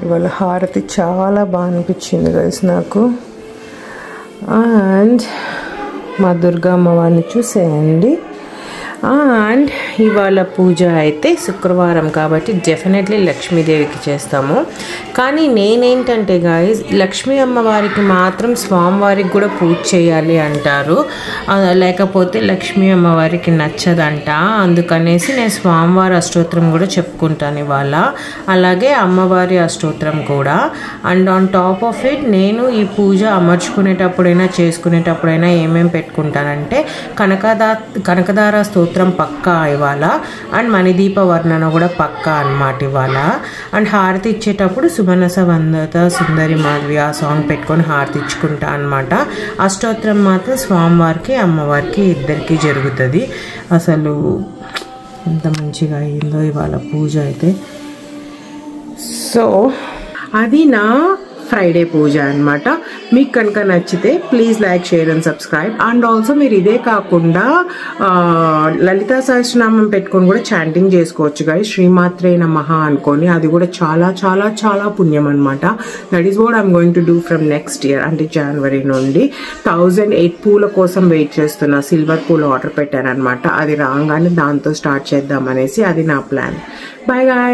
ఇవాళ హారతి చాలా బాగా అనిపించింది గైస్ నాకు. అండ్ మా దుర్గా అమ్మవారిని చూసేయండి. అండ్ ఇవాళ పూజ అయితే శుక్రవారం కాబట్టి డెఫినెట్లీ లక్ష్మీదేవికి చేస్తాము. కానీ నేనేంటంటే గాయస్, లక్ష్మీ అమ్మవారికి మాత్రం స్వామివారికి కూడా పూజ చేయాలి అంటారు, లేకపోతే లక్ష్మీ అమ్మవారికి నచ్చదంట. అందుకనేసి నేను స్వామివారి అష్టోత్తరం కూడా చెప్పుకుంటాను ఇవాళ, అలాగే అమ్మవారి అష్టోత్తరం కూడా. And on top of it నేను ఈ పూజ అమర్చుకునేటప్పుడైనా చేసుకునేటప్పుడైనా ఏమేమి పెట్టుకుంటానంటే కనకదార స్తోత్రం పక్కా ఇవాళ, అండ్ మణిదీప వర్ణన కూడా పక్కా అన్నమాట ఇవాళ. అండ్ హారతి ఇచ్చేటప్పుడు సుమనస వందత సుందరి మాధవి ఆ సాంగ్ పెట్టుకొని హారతి ఇచ్చుకుంటా అనమాట. అష్టోత్తరం మాత్రం స్వామివారికి అమ్మవారికి ఇద్దరికి జరుగుతుంది. అసలు ఎంత మంచిగా అయిందో ఇవాళ పూజ అయితే. సో అది నా ఫ్రైడే పూజ అనమాట. మీకు కనుక నచ్చితే please like, share and subscribe. And also మీరు ఇదే కాకుండా లలితా సహస్రనామం పెట్టుకొని కూడా చాంటింగ్ చేసుకోవచ్చు గాయస్, శ్రీమాత్రే నమః అనుకొని. అది కూడా చాలా చాలా చాలా పుణ్యం అనమాట. That is what I'm going to do from next year, అంటే జనవరి నుండి. 1008 పూల కోసం వెయిట్ చేస్తున్నా. సిల్వర్ పూలు ఆర్డర్ పెట్టాను అనమాట. అది రాగానే దాంతో స్టార్ట్ చేద్దాం అనేసి అది నా ప్లాన్. Bye guy.